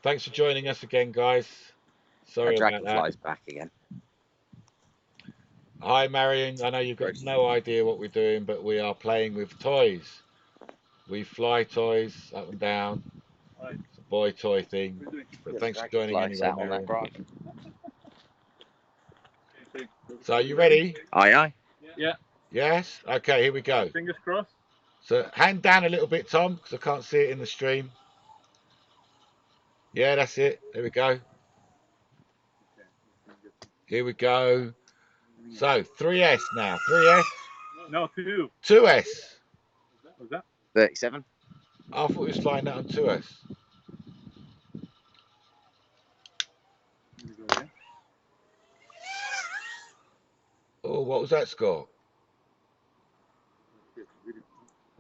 Thanks for joining us again, guys. Sorry about that. Dragonfly's back again. Hi, Marion. I know you've got no idea what we're doing, but we are playing with toys. We fly toys up and down. It's a boy toy thing. But thanks for joining anyway, Marion. So, are you ready? Aye. Yeah. Yes? Okay, here we go. Fingers crossed. So, hand down a little bit, Tom, because I can't see it in the stream. Yeah, that's it. There we go. Here we go. So, 3S now. 3S? No, 2. 2S. Was that? 37. I thought he was flying that on 2S. Here we go again. Oh, what was that score?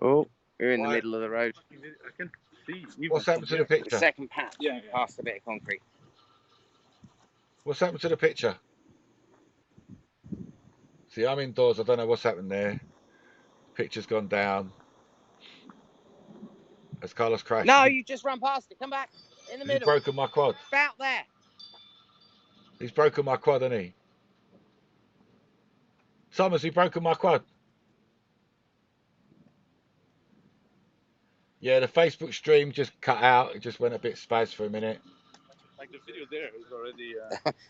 Oh, we're in the middle of the road. I can see. What's happened to the The picture? second patch Yeah. past a bit of concrete. What's happened to the picture? See, I'm indoors. I don't know what's happened there. Picture's gone down. Has Carlos crashed? No, you just run past it. Come back in the He's middle. broken my quad. About there. He's broken my quad, hasn't he? Summers, he broken my quad. Yeah, the Facebook stream just cut out. It just went a bit spaz for a minute. Like the video there is already.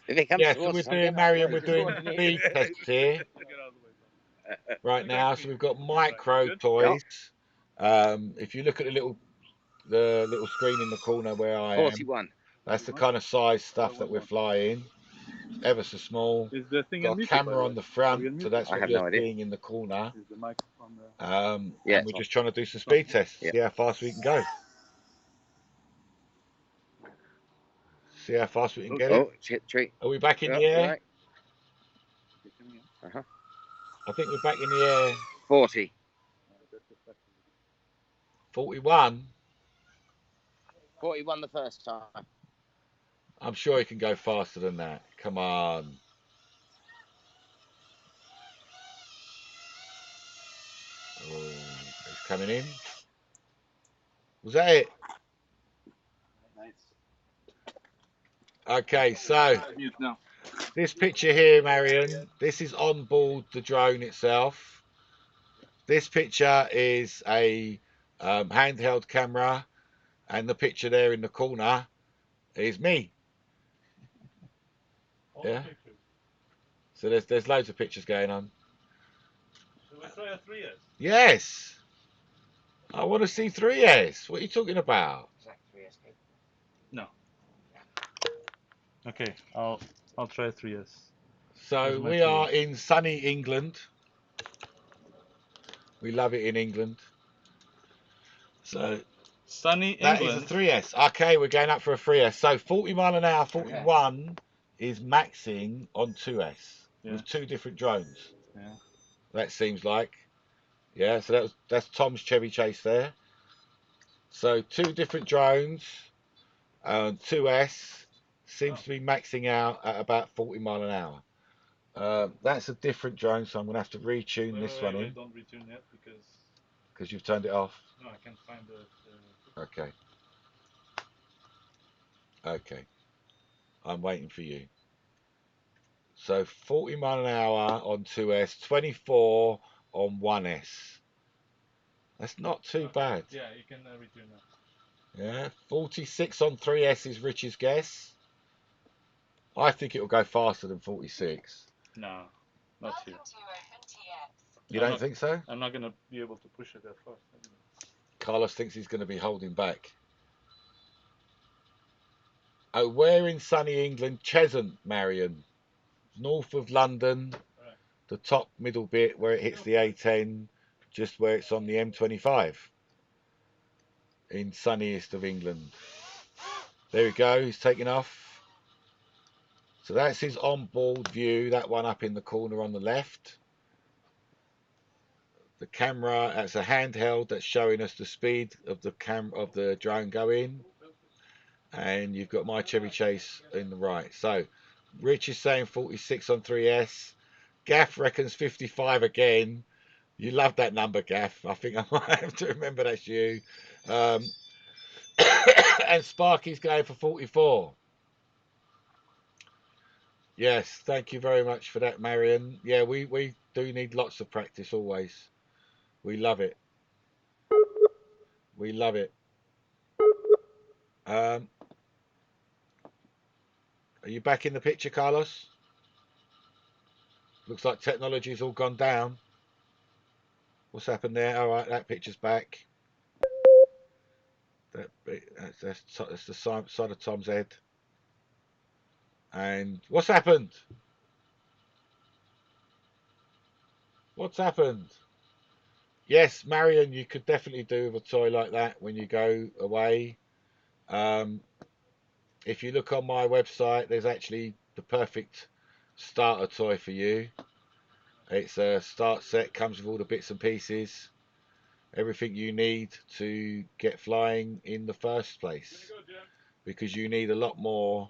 If it comes Yeah, to so us, we're I'm doing, gonna Marion, upload we're it. doing speed tests here Get out of the way. right now. So we've got micro Good. toys. If you look at the little screen in the corner where I am, 41. that's the kind of size stuff that we're flying. Ever so small. Is the thing Got a unmuted, by camera the on way? the Are we front, so unmuted? that's I what have you're no idea. seeing in the corner. Is the mic on the? Yeah, And it's we're on. just trying to do some speed tests, Yeah. see how fast we can go. See how fast we can get it. Oh, hit tree. Are we back in Yeah, the air? right. Uh-huh. I think we're back in the air. 40. 41. 41 the first time. I'm sure he can go faster than that. Come on. Oh, it's coming in. Was that it? Nice. Okay, so Mute now. this picture here, Marion, this is on board the drone itself. This picture is a handheld camera, and the picture there in the corner is me. Yeah. So there's loads of pictures going on. Should we try a 3S? Yes. I want to see 3S. What are you talking about? No. Okay, I'll try 3S. So we are in sunny England. We love it in England. So Sunny that England. is a 3S. Okay, we're going up for a 3S. So 40 mile an hour, 41 is maxing on 2S with two different drones. Yeah. That seems like. Yeah, so that's Tom's Chevy Chase there. So two different drones, 2S seems to be maxing out at about 40 mile an hour. That's a different drone, so I'm going to have to retune this one in. Don't retune yet because you've turned it off. No, I can't find the. Okay. Okay. I'm waiting for you. So 40 mile an hour on 2S, 24 on 1S. That's not too bad. Yeah, you can retune now. Yeah, 46 on 3S is Rich's guess. I think it'll go faster than 46. No, not here. You don't think so? I'm not gonna be able to push it that fast. Carlos thinks he's going to be holding back. Oh, we're in sunny England, Cheshunt, Marion. North of London, Right. The top middle bit where it hits the A10, just where it's on the M25. In sunniest of England. There we go, he's taking off. So that's his onboard view, that one up in the corner on the left. The camera, that's a handheld that's showing us the speed of the drone going. And you've got my Chevy Chase in the right. So Rich is saying 46 on 3S. Gaff reckons 55 again. You love that number, Gaff. I think I might have to remember that's you. And and Sparky's going for 44. Yes, thank you very much for that, Marion. Yeah, we do need lots of practice always. We love it. We love it. Are you back in the picture, Carlos? Looks like technology's all gone down. What's happened there? All right, that picture's back. That's the side of Tom's head. And what's happened? What's happened? Yes, Marion, you could definitely do with a toy like that when you go away. If you look on my website, there's actually the perfect starter toy for you. It's a start set, comes with all the bits and pieces, everything you need to get flying in the first place. Because you need a lot more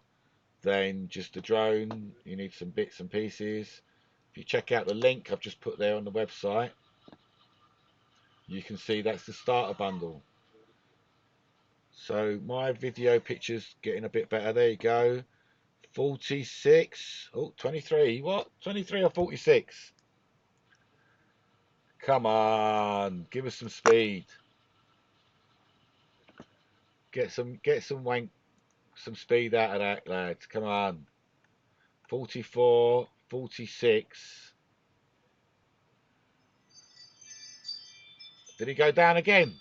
than just a drone. You need some bits and pieces. If you check out the link I've just put there on the website, you can see that's the starter bundle. So my video picture's getting a bit better. There you go. 46. Oh, 23. What? 23 or 46? Come on. Give us some speed. Get some speed out of that, lads. Come on. 44, 46. Did he go down again?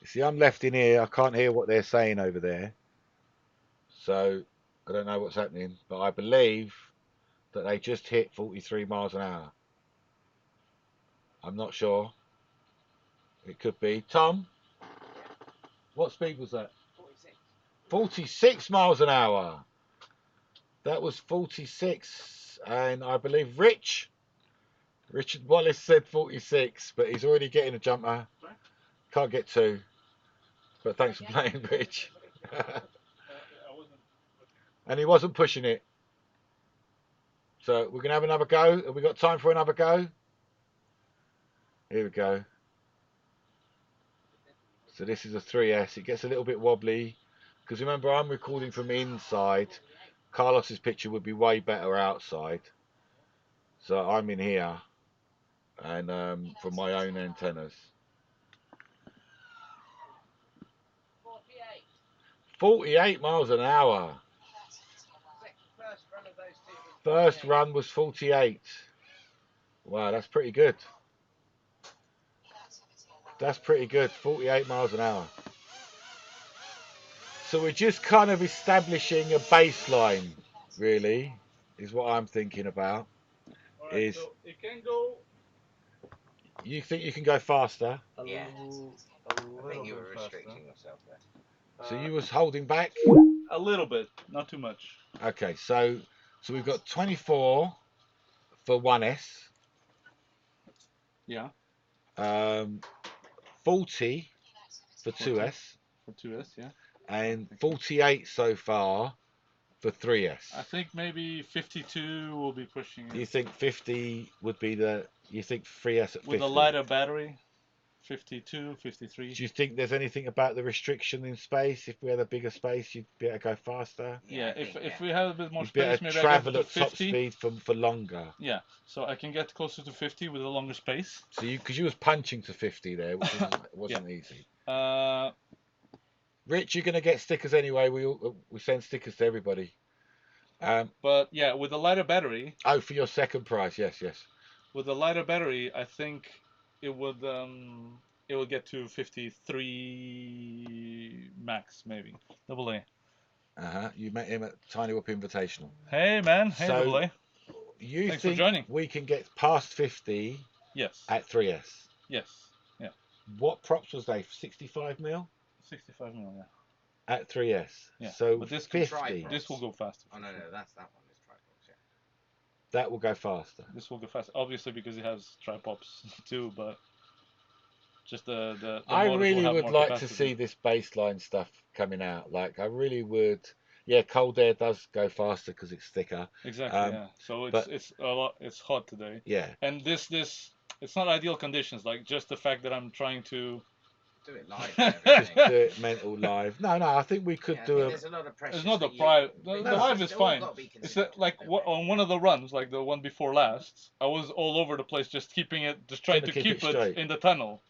You see, I'm left in here. I can't hear what they're saying over there. So I don't know what's happening, but I believe that they just hit 43 miles an hour. I'm not sure. It could be. Tom, what speed was that? 46. 46 miles an hour. That was 46. And I believe Richard Wallace said 46, but he's already getting a jumper. Can't get two. But thanks for playing, Rich. And he wasn't pushing it. So we're going to have another go. Have we got time for another go? Here we go. So this is a 3S. It gets a little bit wobbly. Because remember, I'm recording from inside. Carlos's picture would be way better outside. So I'm in here. And from my own antennas. 48 miles an hour. First run was 48. Wow, that's pretty good. That's pretty good. 48 miles an hour. So we're just kind of establishing a baseline, really, is what I'm thinking about. Alright, so it can go. You think you can go faster? Yeah. I think you bit were faster. restricting yourself there. So you was holding back? A little bit, not too much. Okay, so we've got 24 for 1S. Yeah. 40 for 2S. For 2S, yeah. And 48 so far for 3S. I think maybe 52 will be pushing it. You think 50 would be you think 3S at 50? With a lighter battery, 52, 53. Do you think there's anything about the restriction in space? If we had a bigger space, you'd be able to go faster? Yeah, if we have a bit more You'd be able space, to maybe travel I at get to top 50. speed for longer. Yeah, so I can get closer to 50 with a longer space. So because you was punching to 50 there, which wasn't easy. Rich, you're gonna get stickers anyway. We send stickers to everybody. But yeah, with a lighter battery. Oh, for your second prize, yes. With a lighter battery, I think it would get to 53 max maybe. Double A. You met him at Tiny Whoop Invitational. Hey man, hey So Double A. You Thanks think for joining. we can get past 50? Yes. At 3S. Yes. Yeah. What props was they? 65 mil? 65 mil, yeah. At 3S. Yeah. So but this 50. This will go faster. Oh no, that's that one. This tripods, yeah. That will go faster. This will go faster, obviously because it has tripods too, but just the I motors really will have would more like capacity. to see this baseline stuff coming out. Like I really would. Yeah, cold air does go faster because it's thicker. Exactly. Yeah. So it's a lot. It's hot today. Yeah. And this it's not ideal conditions. Like just the fact that I'm trying to do it live. And everything. Just do it mental live. No, I think we could Yeah, I do think a. there's a lot of pressure. It's not the that private. but The No. live is it's all fine. gotta be It's considered, like don't we? on one of the runs, like the one before last, I was all over the place, just keeping it, just trying to Trying to keep keep it it straight. in the tunnel.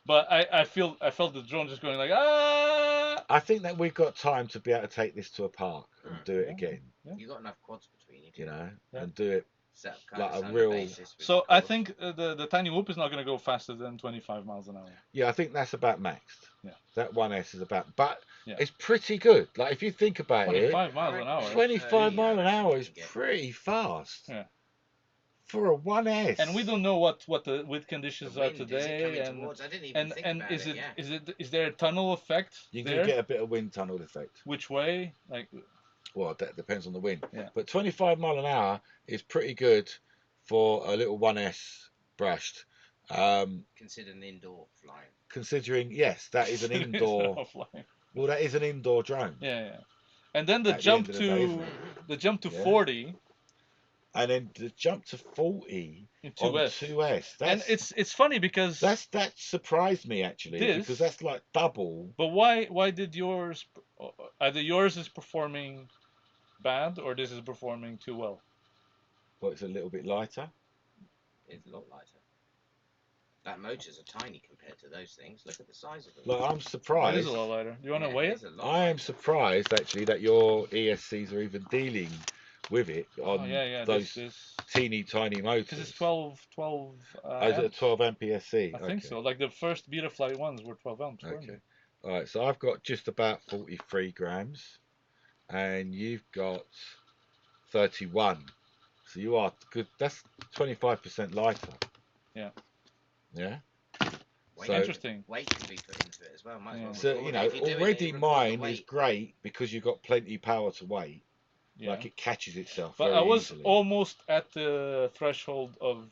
But I felt the drone just going like ah. I think that we've got time to be able to take this to a park and do it Yeah. again. You got enough quads between you. You know, Yeah. and do it. Set up Like kind a of real- basis with So the I quad. think the tiny whoop is not going to go faster than 25 miles an hour. Yeah, I think that's about maxed. Yeah. That 1S is about, but Yeah. it's pretty good. Like if you think about it, 25 miles an hour. 25 mile an hour is you get. pretty fast. Yeah. For a 1S. And we don't know what the wind conditions The are wind, is it today, coming and towards? I didn't even think about is it. is there a tunnel effect You there? can get a bit of wind tunnel effect. Which way? Like Well, that depends on the wind. Yeah. But 25 mile an hour is pretty good for a little 1S brushed. Considered an indoor flying. Considering, yes, that is an it's indoor. not flying. Well, that is an indoor drone. Yeah. And then the At the jump end of the day, isn't to it? the jump to Yeah. 40 And then the jump to 40 in on 2S. 2S. And That's, it's funny because that surprised me actually, This- because that's like double. but why did yours either yours is performing bad or this is performing too well? But it's a little bit lighter. It's a lot lighter. That motors are tiny compared to those things. Look at the size of them. Like I'm It surprised. is a lot lighter. Do you want to Yeah, weigh it? is a lot I am lighter. surprised actually that your ESCs are even dealing with it on Oh yeah. those This teeny tiny motors. This is 12 Oh, is it a amps. 12 amp ESC? I think so. Like the first Betaflight ones were 12 amps. weren't Okay. they? All right, so I've got just about 43 grams, and you've got 31. So you are good. That's 25% lighter. Yeah. Yeah. Weight, So- Interesting. Weight can be put into it as well. Might as Yeah. well So record you it. know, If you do it, already you record the mine is weight. great because you've got plenty power to weight. Yeah. Like it catches itself But very I was easily. almost at the threshold of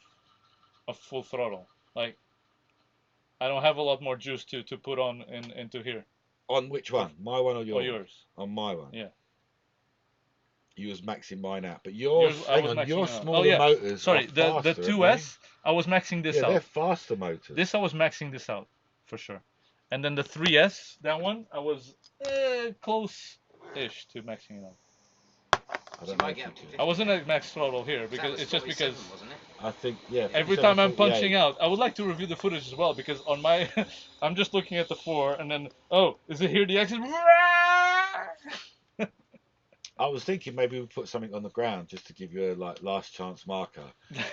full throttle. Like I don't have a lot more juice to put on into here. On which one? My one or yours? Or yours. On my one. Yeah. You was maxing mine out, but yours, I hang was on, maxing your it out. smaller Oh, yeah. motors Sorry, are the faster, aren't 2S, I was maxing they? this Yeah, they're out. faster motors. This I was maxing this out for sure. And then the 3S, that one, I was close-ish to maxing it out. I You don't know might if get you up to did. 50. I wasn't at max throttle here That because was it's just 47, because wasn't it? I think, yeah. every 47, time I'm 48. punching out, I would like to review the footage as well because on my, I'm just looking at the 4 and then, oh, is it here the exit? I was thinking maybe we put something on the ground just to give you a like last chance marker.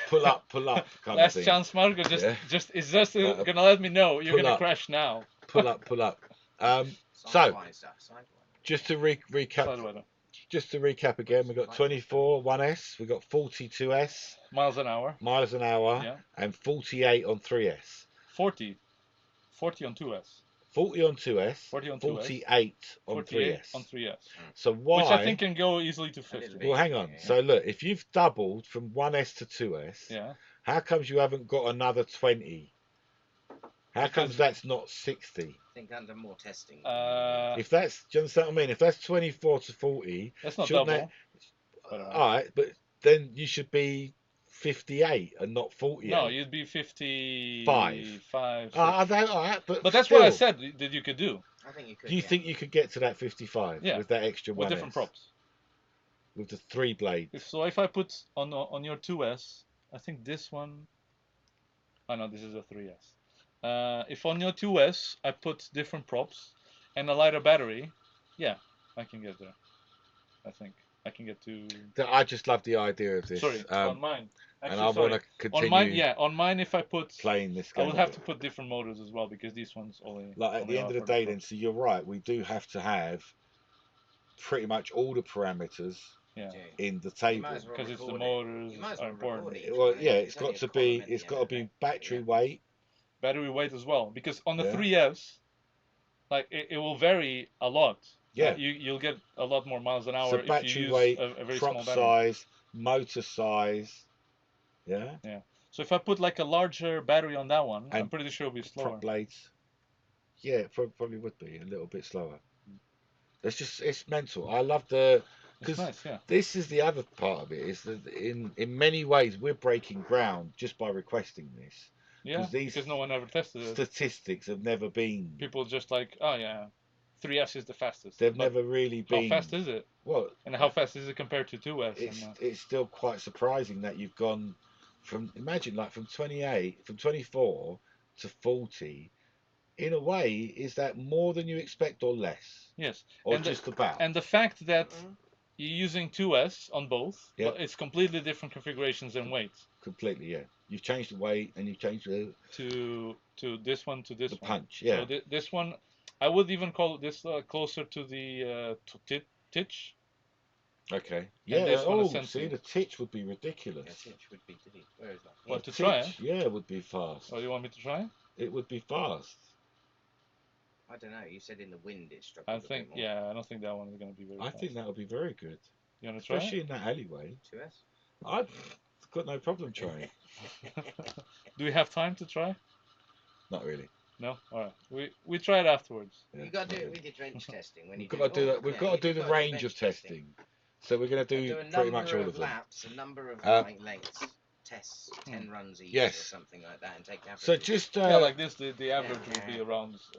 Pull up kind Last of thing. chance, Marco. Just, Yeah. it's just Uh, gonna let me know you're pull gonna up. crash now. Pull up. So, Sideways, sideways. just to recap, Sideways. just to recap again, we've got 24 1S, we've got 42S Miles an hour. miles an hour, Yeah. and 48 on 3S. 40 on 2S. 40 on 2S, 40 on 2S, 48 on 48 3S. on 3S. So why? Which I think can go easily to 50. little bit. Well, hang on. Yeah. So look, if you've doubled from 1S to 2S, Yeah. how comes you haven't got another 20? How Because- comes that's not 60? I think under more testing. If that's, do you understand what I mean? If that's 24 to 40, That's not shouldn't double. But, all right, but then you should be 58 and not 48. no, you'd be 55. Five. Six. All right, but But that's what I still, said that you could do I think you could. Do you think you could get to that 55 Yeah, with that extra with 1S? different props. With the 3 blade. If I put on your 2S, I think this one. Oh no, this is a 3S. If on your 2S I put different props and a lighter battery, yeah, I can get there. I think I can get to. I just love the idea of this. Sorry, on mine. and Actually, I sorry. want to continue On mine, yeah, on mine if I put, playing this I game. would a have bit. to put different motors as well because these ones only. Like at only the end of the offer day, then, props. so you're right. We do have to have pretty much all the parameters Yeah. in the You table. might as well Because it's the record it. motors You might as are well record important. each Well, one, yeah, there's it's only got a to column be. at the It's end got of to the be day. battery Yeah. weight. Battery weight as well because on the Yeah. 3S, like it will vary a lot. Yeah. You'll get a lot more miles an hour So if you battery use weight, a very prop small battery. size, motor size. Yeah. So if I put like a larger battery on that one, I'm And pretty sure it'll be slower. Prop blades. Yeah, it probably would be a little bit slower. It's mental. I love the. It's Because nice, yeah. this is the other part of it, is that in many ways we're breaking ground just by requesting this. Yeah, these because no one ever tested it. statistics have never been. People just like, oh yeah, 3S is the fastest. They've But never really how been. fast is it? Well, And how fast is it compared to 2S? it's still quite surprising that you've gone from, imagine, like from 24 to 40. In a way, is that more than you expect or less? Yes, Or and just about? and the fact that you're using 2S on both, Yep. but it's completely different configurations and weights. Completely, yeah. You've changed the weight and you've changed to this one to this the one. punch, yeah. So this one, I would even call this closer to the titch. Okay. And Yeah. this one is Oh, see, sensing. the titch would be ridiculous. Yeah, titch would be. Where is that? What, The to try titch, it? yeah, would be fast. Oh, you want me to try? It would be fast. I don't know. You said in the wind it struck. I think, yeah, I don't think that one is going to be very I fast. think that would be very good. You want to try Especially it? in that alleyway. 2S. I've got no problem trying. Do we have time to try? Not really. No? Alright. We try it afterwards. Yeah, You got to not do it really. with your drench testing. When We've you got to do that. oh, We've yeah, got to do you've the got to range bench of testing. So we're going to Do do a pretty much number all of of them. laps, a number of lengths, tests, 10 runs each Yes. or something like that, and take averages. So just yeah, like this, the average Yeah. will be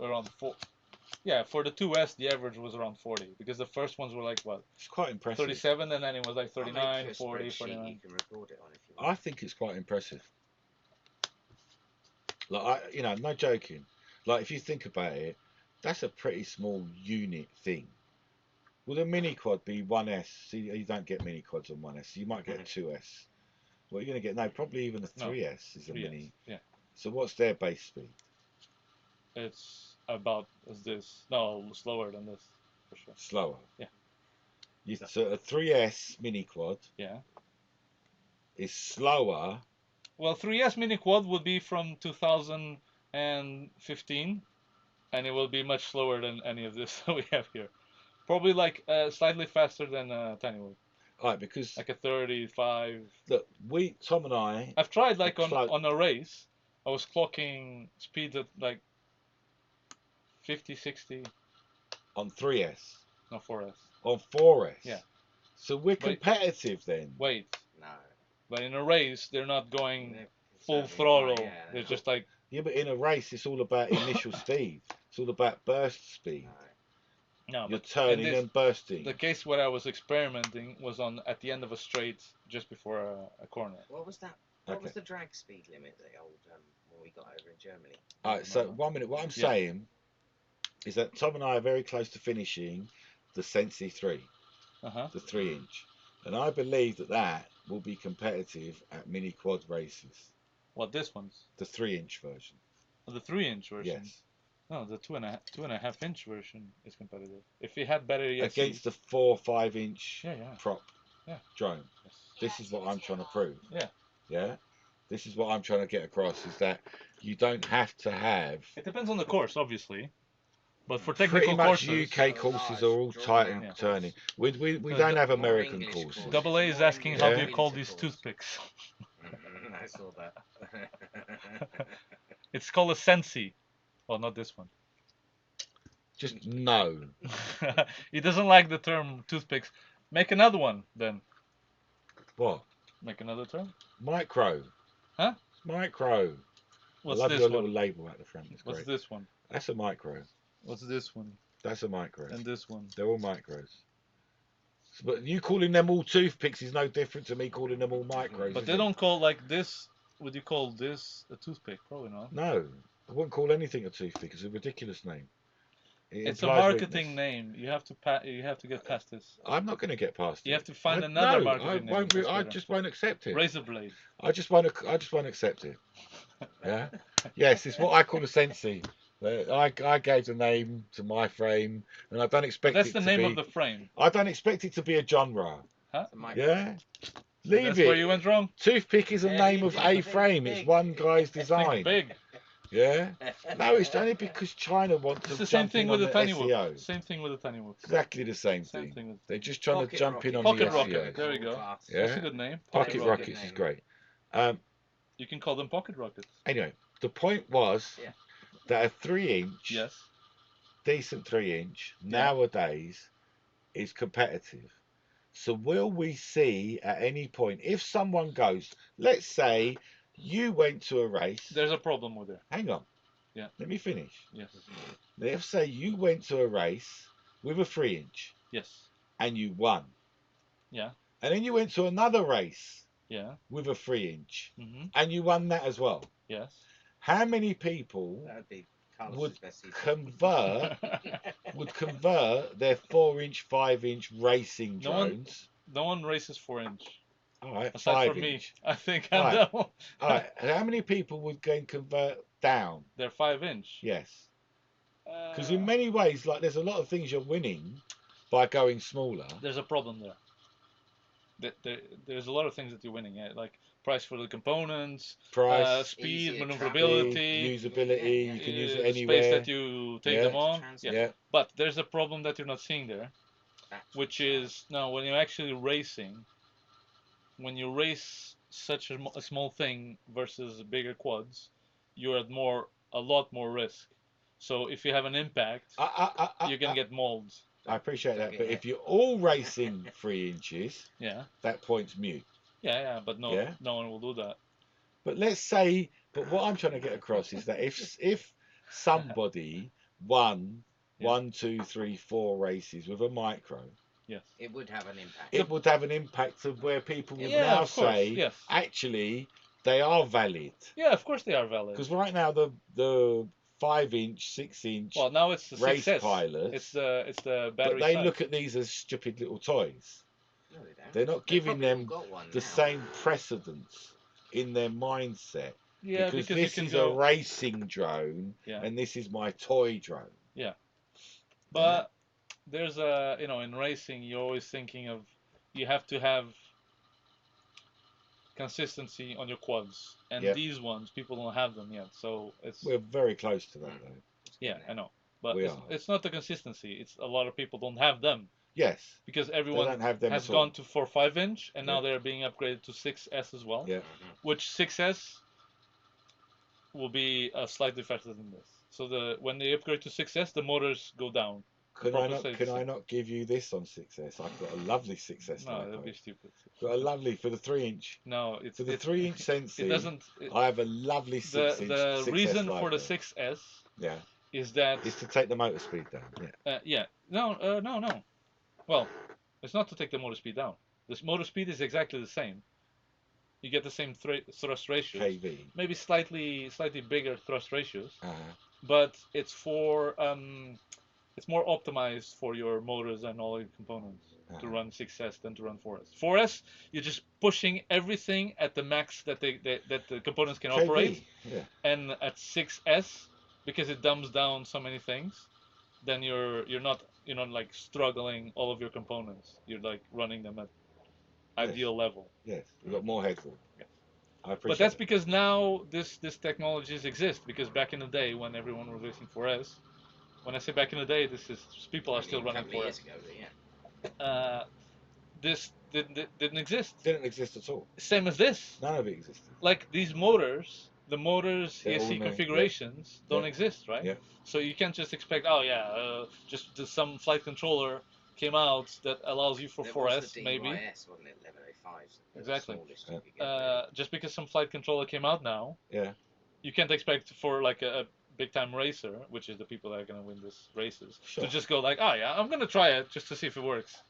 around 4. Yeah, for the 2S, the average was around 40 because the first ones were like what? it's quite impressive. 37, and then it was like I'll make 39, you a 40, spreadsheet 49. you can record it on if you want. I think it's quite impressive. Like no joking. Like if you think about it, that's a pretty small unit thing. Would a mini quad be 1S? See, you don't get mini quads on 1S. You might get 2S. What are you going to get? No, probably even a 3S is a 3S, mini. yeah. So what's their base speed? It's about as this. No, slower than this, for sure. Slower. Yeah. So a 3S mini quad. Yeah. Is slower. Well, 3S mini quad would be from 2015, and it will be much slower than any of this that we have here. Probably like slightly faster than Tiny Wood. Right, because like a 35. Look, Tom and I. I've tried like on a race. I was clocking speeds at like 50, 60. On 3S. No, 4S. On 4S. Yeah. So we're competitive then. Wait. No. But in a race, they're not going full throttle. They're just like. Yeah, but in a race, it's all about initial speed. It's all about burst speed. No, you're turning and bursting. The case where I was experimenting was at the end of a straight, just before a corner. What was that? What was the drag speed limit the old when we got over in Germany? All right, so 1 minute. What I'm saying is that Tom and I are very close to finishing the Sensi 3, the 3-inch, and I believe that will be competitive at mini quad races. What, this one's? The 3-inch version. Oh, the 3-inch version. Yes. No, the 2.5-inch version is competitive. If he had better ESC. Against the 4 or 5-inch prop drone. Yes. This is what I'm trying to prove. Yeah. Yeah. This is what I'm trying to get across, is that you don't have to have. It depends on the course, obviously. But for technical courses, UK courses are all tight and turning. We don't have American courses. Double A is asking how do you call these toothpicks? I saw that. It's called a Sensi. Well, not this one. Just no. He doesn't like the term toothpicks. Make another one then. What? Make another term. Micro. Huh? Micro. What's I love this your one? little label at the front. It's What's great. this one? That's a micro. What's this one? That's a micro. And this one. They're all micros. But you calling them all toothpicks is no different to me calling them all micros. But they don't call like this. Would you call this a toothpick? Probably not. No, I wouldn't call anything a toothpick. It's a ridiculous name. It's a marketing name. You have to get past this. I'm not going to get past it. You have to find another marketing name. I just won't accept it. Razor blade. I just won't accept it. Yeah. Yes, it's what I call a Sensi. I gave the name to my frame, and I don't expect That's it the to name be, of the frame. I don't expect it to be a genre. Huh? Yeah. Leave That's it. where you went wrong. Toothpick is a name of a frame. It's one guy's design. Big. Yeah. No, it's only because China wants to. It's the same thing with the Tiny SEO. Wood. Same thing with the Tiny Wood. Exactly the same thing. They're just trying to jump in on the Pocket SEO. Rocket. There we go. Yeah. That's a good name. Pocket Rockets is great. You can call them Pocket Rockets. Anyway, the point was that a 3-inch, decent 3-inch nowadays is competitive. So will we see at any point, if someone goes, let's say You went to a race. There's a problem with it. Hang on. Yeah. Let me finish. Yes. Let's say you went to a race with a 3-inch Yes. and you won. Yeah. And then you went to another race Yeah. with a 3-inch Mm-hmm. and you won that as well. Yes. How many people That would be would Carlos's best season. convert their 4-inch, 5-inch racing No one- drones? No one races 4-inch. All right, Aside from 5-inch. me, I think All I'm right. that one. All right. And how many people would go and convert down? They're 5-inch. Yes. Because in many ways, like there's a lot of things you're winning by going smaller. There's a problem there. There's a lot of things that you're winning. Yeah? Like price for the components, Price, speed, Easier maneuverability, usability, you can use it the space anywhere. that you take Yeah. them on. Transit. Yeah. But there's a problem that you're not seeing there, That's which right. is now when you're actually racing, when you race such a small thing versus bigger quads, you're at a lot more risk. So if you have an impact, you're gonna get mauled. I appreciate Don't that, get but hit. if you're all racing 3 inches, Yeah, that point's mute. yeah, but Yeah. no one will do that. But let's say, but what I'm trying to get across is that if somebody won Yeah. 1, 2, 3, 4 races with a micro, Yes. It would have an impact. it would have an impact of where people would Yeah, now of course, say, yes. actually, they are valid. Yeah, of course they are valid. Because right now the 5-inch, 6-inch Well, now it's the race 6S. pilots, It's the but battery they size. look at these as stupid little toys. No, they don't. They're not They've giving probably all them got one the now. same precedence in their mindset. Yeah, because you this can is go. a racing drone Yeah. and this is my toy drone. But there's in racing, you're always thinking of you have to have consistency on your quads, and Yep. these ones people don't have them yet. So it's We're very close to that though. yeah, I know, but We it's, are. it's not the consistency. It's a lot of people don't have them Yes, because they everyone don't have them has at all. gone to 5-inch, and now Yeah. they're being upgraded to 6S as well. Yeah. Mhm. Which 6S will be slightly faster than this. So when they upgrade to 6S, the motors go down. Can Proper I not? state Can I six. not give you this on 6S? I've got a lovely 6S No, that'd be lipo. stupid. Got a lovely for the 3-inch. No, it's For the it's 3-inch Sensi, it doesn't. I have a lovely 6-inch. The 6S reason for the lipo. 6S Yeah, is that is to take the motor speed down. Yeah. no. Well, it's not to take the motor speed down. This motor speed is exactly the same. You get the same thrust ratios, KV. maybe slightly bigger thrust ratios, Uh-huh. but it's more optimized for your motors and all your components to run 6S than to run 4S. 4S, you're just pushing everything at the max that that the components can KV. operate, Yeah. and at 6S, because it dumbs down so many things, then you're not like struggling all of your components. You're like running them at ideal level. Yes. We've got more headroom. Yes. I appreciate But that's it. because now this technologies exist. Because back in the day when everyone was racing 4S, when I say back in the day, this is people are still A running couple of 4S. years ago, but yeah. This didn't exist. Didn't exist at all. Same as this. None of it existed. Like these motors, the motors They're all ESC new, configurations don't Yeah. exist, right? Yeah. So you can't just expect, just some flight controller came out that allows you for There 4S was the maybe. DYS, wasn't it? 1105s. Exactly. The smallest you could get. Just because some flight controller came out now, Yeah. you can't expect for like a big time racer, which is the people that are gonna win these races, Sure. to just go like, oh yeah, I'm gonna try it just to see if it works.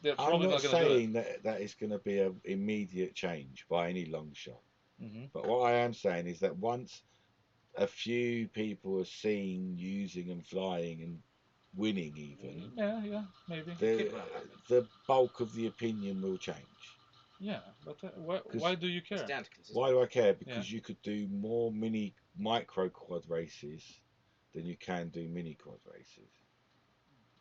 They're I'm probably not not gonna do it. saying that is going to be an immediate change by any long shot. Hmm. But what I am saying is that once a few people are seen using and flying and winning, even Yeah, maybe. the bulk of the opinion will change. Yeah, but why do you It's care? down to consistency. Why do I care? Because you could do more micro quad races than you can do mini quad races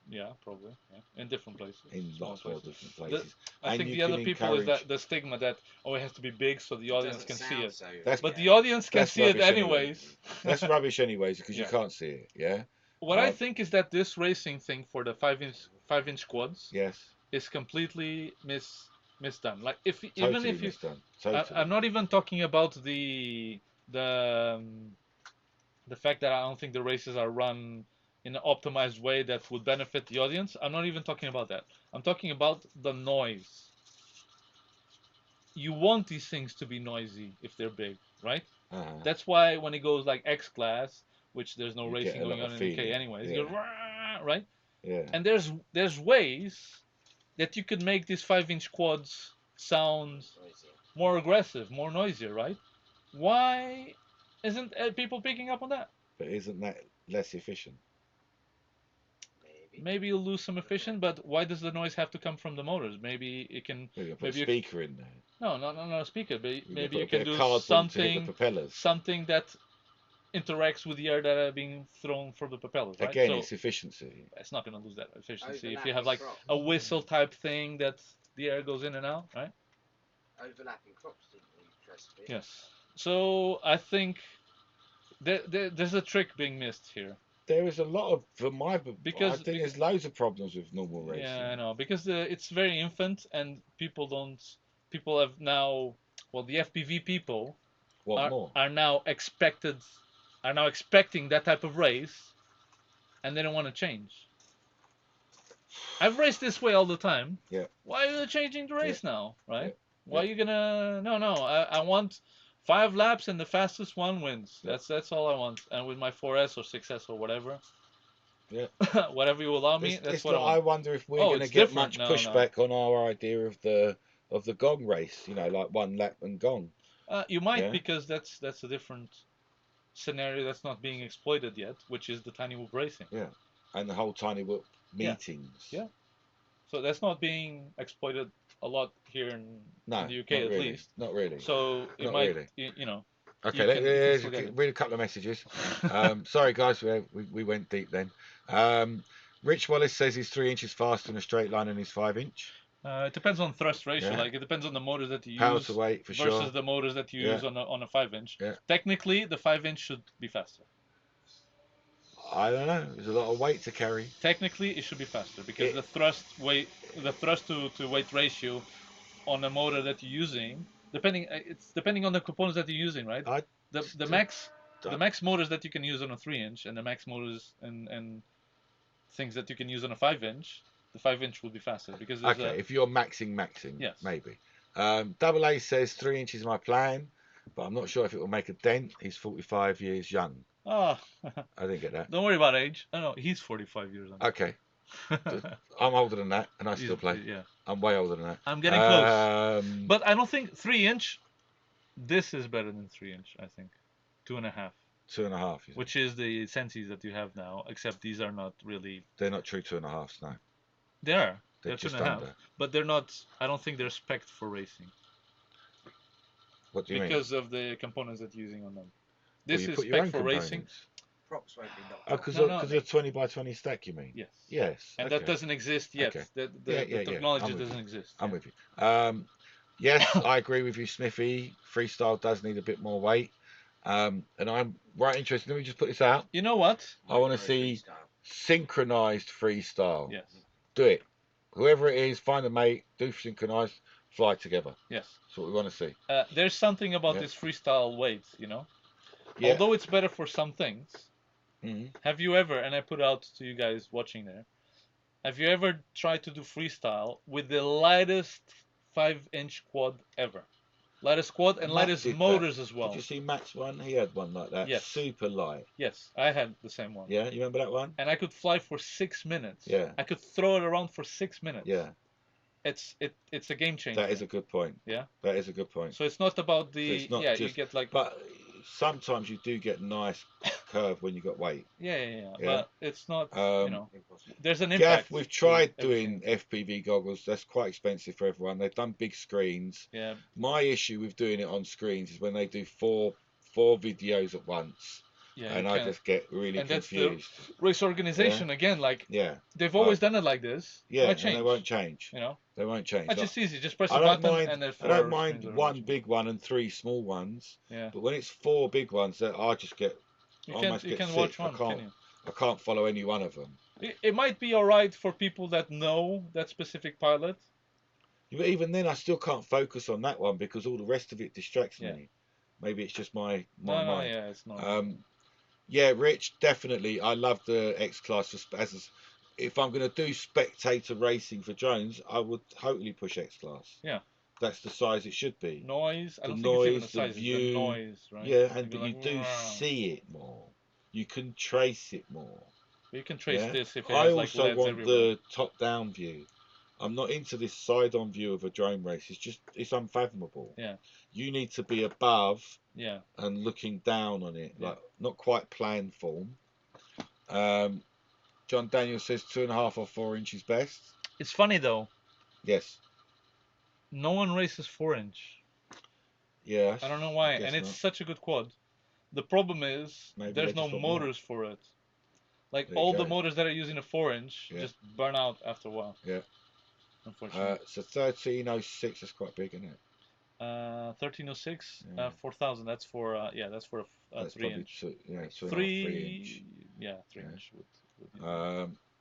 Yeah, probably. Yeah, in different places. in small lots more places. different places. I And think you the other can people is encourage- that the stigma that it has to be big so the audience Doesn't can see sound it. so- That's- But yeah. the audience can That's see it rubbish anyway. anyways. That's rubbish anyways because Yeah. you can't see it. Yeah. What I think is that this racing thing for the 5-inch quads Yes. is completely misdone. Like Totally even if you, misdone. Totally. I'm not even talking about the fact that I don't think the races are run in an optimized way that would benefit the audience. I'm not even talking about that. I'm talking about the noise. you want these things to be noisy if they're big, right? Uh-huh. That's why when it goes like X class, which there's no You racing get a going lot on of in the UK feeling. anyways, Yeah. you go "Rah," right? Yeah. And there's ways that you could make these 5-inch quads sound Noisy. more aggressive, more noisier, right? Why isn't people picking up on that? But isn't that less efficient? Maybe. Maybe you'll lose some efficient, but why does the noise have to come from the motors? Maybe it can. You can put Maybe a you, speaker in there. no, no, speaker. But You can maybe put you a can bit of do cardboard to hit the propellers. something that interacts with the air that are being thrown from the propellers, right? Again, So it's efficiency. it's not going to lose that efficiency if you Overlapping have like crops. a whistle type thing that the air goes in and out, right? Overlapping crops, didn't we, Crispy? Yes. So I think there's a trick being missed here. There is a lot of, I Because think there's loads of problems with normal racing. yeah, I know, because it's very infant and people have now, well, the FPV people What are more? are now expecting that type of race, and they don't want to change. I've raced this way all the time. Yeah. Why are you changing the race now, right? Yeah. Why are you gonna? No, I want 5 laps and the fastest one wins. Yeah. That's all I want. And with my 4S or 6S or whatever, Yeah. whatever you allow me, that's It's what I not, want. I wonder if we're Oh, going to it's get different. much No, pushback on our idea of the gong race. You know, like 1 lap and gong. You might, Yeah. because that's a different scenario that's not being exploited yet, which is the tiny whoop racing. Yeah. And the whole tiny whoop Yeah. meetings. Yeah. So that's not being exploited a lot here in the UK, not at really. least. Not really. So it Not might, really. you know. Okay, you can let's still get it. read a couple of messages. Sorry, guys, we went deep then. Rich Wallace says he's 3 inches faster in a straight line than his 5-inch. It depends on thrust ratio. Yeah. Like it depends on the motors that you Power use to weight for versus sure. the motors that you Yeah. use on a 5-inch. Yeah. Technically, the 5-inch should be faster. I don't know. There's a lot of weight to carry. Technically, it should be faster because the thrust to weight ratio on a motor that you're using, it's depending on the components that you're using, right? The max motors that you can use on a 3-inch and the max motors and things that you can use on a 5-inch, the 5-inch will be faster because there's Okay, if you're maxing, yes. maybe. Double A says 3 inches is my plan, but I'm not sure if it will make a dent. He's 45 years young. Oh, I didn't get that. Don't worry about age. Oh no, he's 45 years old. Okay. I'm older than that, and I still play. Yeah. I'm way older than that. I'm getting close. But I don't think 3-inch. This is better than 3-inch. I think 2.5. 2.5. Which is the Sensis that you have now, except these are not really. They're not true 2.5s, no. They are. They're just 2.5. under. But they're not. I don't think they're spec'd for racing. What do you mean? Because of the components that you're using on them. This you is put your own spec'd for racing. components. Props won't be knocked Oh, off. because No, of the 20x20 stack, you mean? Yes. Yes. And okay. that doesn't exist yet. Okay. The technology doesn't exist. I'm with you. Yes, I agree with you, Smithy. Freestyle does need a bit more weight. And I'm right interested. Let me just put this out. You know what? I want to see synchronized freestyle. Yes. Do it. Whoever it is, find a mate, do synchronized, fly together. Yes. That's what we want to see. There's something about this freestyle weight, you know? Yeah. Although it's better for some things. Mm-hmm. Have you ever, and I put out to you guys watching there, have you ever tried to do freestyle with the lightest 5-inch quad ever? Lightest quad and lightest motors as well. Did you see Matt's one? He had one like that. Yes. Super light. Yes, I had the same one. Yeah, you remember that one? And I could fly for 6 minutes. Yeah. I could throw it around for 6 minutes. Yeah. It's a game changer. That is a good point. Yeah. That is a good point. So it's not about the you get like. But sometimes you do get nice curve when you got weight. Yeah. But it's not. There's an Gaff, impact. we've tried doing FPV goggles. That's quite expensive for everyone. They've done big screens. Yeah. My issue with doing it on screens is when they do four videos at once. Yeah, and I just get really confused. That's the race organization again. Like, they've always done it like this. Yeah, and they won't change. They won't change. That's just easy. Just press a button and there's 4 I don't mind one big one and 3 small ones. Yeah. But when it's 4 big ones, that I just get almost get sick. Watch one, I can't follow any one of them. It might be alright for people that know that specific pilot. But even then, I still can't focus on that one because all the rest of it distracts me. Maybe it's just my mind. No, yeah, it's not. Yeah, Rich, definitely. I love the X Class if I'm going to do spectator racing for drones, I would totally push X Class. Yeah. that's the size it should be. Noise. I The don't think it's even the noise, the size. It's view. the noise, right? Yeah, and You'd be but you like, do "Meow." see it more. You can trace it more. You can trace Yeah. this if it I has like also LEDs want everywhere. the top-down view. I'm not into this side-on view of a drone race. It's unfathomable. Yeah. You need to be above Yeah. and looking down on it, Yeah. like not quite plan form. John Daniel says 2.5 or 4 inches best. It's funny though. Yes. No one races 4-inch. Yeah. I don't know why, I guess and it's not. such a good quad. The problem is Maybe there's they no just want more. motors for it. Like There you all the go. motors that are using a 4-inch Yeah. just burn out after a while. Yeah. Unfortunately. So 1306 is quite big, isn't it? 1306, Yeah. 4000. That's for that's for a That's probably 3-inch. 2.5, 3 3 inch. Yeah, 3 Yeah. inch would be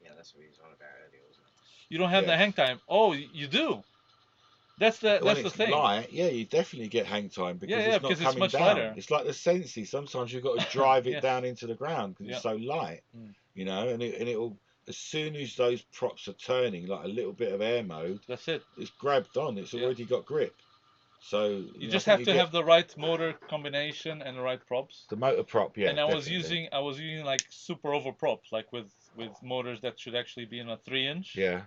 Yeah, that's what he was on about earlier, wasn't it? You don't have the Yes. hang time. Oh, you do. That's When the it's thing. light, yeah, you definitely get hang time because Yeah, it's not because it's coming much down. lighter. It's like the Sensi. Sometimes you've got to drive it Yes. down into the ground because Yeah. it's so light, Mm. you know. And it'll, as soon as those props are turning, like a little bit of air mode, That's it. it's grabbed on. It's Yeah. already got grip. So You know, just I think have to have the right motor combination and the right props. the motor prop, yeah. And I was Definitely. using like super over props, like with motors that should actually be in a 3-inch. Yeah.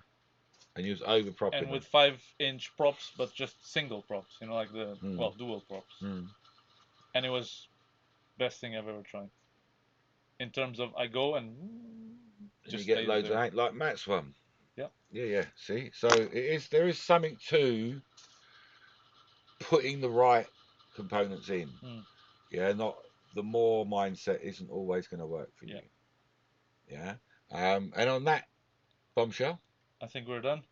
And you was over propping And with them. 5-inch props, but just single props, you know, like the dual props. And it was best thing I've ever tried. In terms of I go and just you get stays loads there. of hang, like Matt's one. Yeah. Yeah. See, so there is something to putting the right components in. Yeah, not the more mindset isn't always going to work for you. Yeah. And on that bombshell, I think we're done.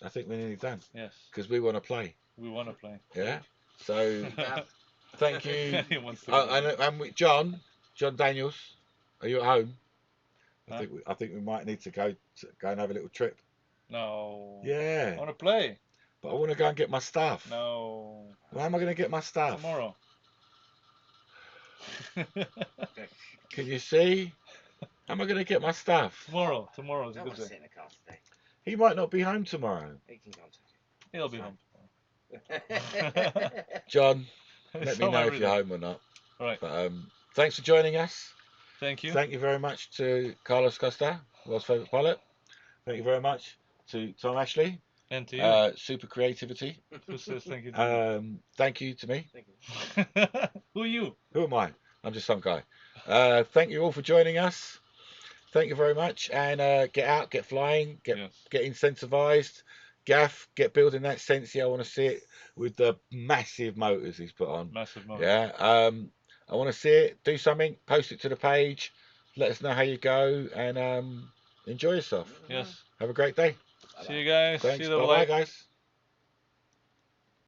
I think we're nearly done. Yes. Because we want to play. We want to play. Yeah. So thank you. He wants to go. And with John Daniels, are you at home? Huh? I think we might need to go and have a little trip. No. Yeah. I want to play. But I want to go and get my stuff. No. Why am I going to get my stuff? Tomorrow. Can you see? How am I going to get my stuff? Tomorrow's a I good want to sit day. in the car today. He might not be home tomorrow. He can go and He'll be home John, tomorrow. let me know if you're home or not. All right. But thanks for joining us. Thank you. Thank you very much to Carlos Costa, world's favourite pilot. Thank you very much to Tom Ashley. And to you. Super creativity. Who says thank you to thank you to me. Thank you. Who are you? Who am I? I'm just some guy. Thank you all for joining us. Thank you very much. And get out, get flying, get incentivized. Gaff, get building that Sensi. I want to see it with the massive motors he's put on. Massive motors. Yeah. I want to see it. Do something. Post it to the page. Let us know how you go and enjoy yourself. Yes. Have a great day. See you guys. Thanks. See you Bye bye, guys.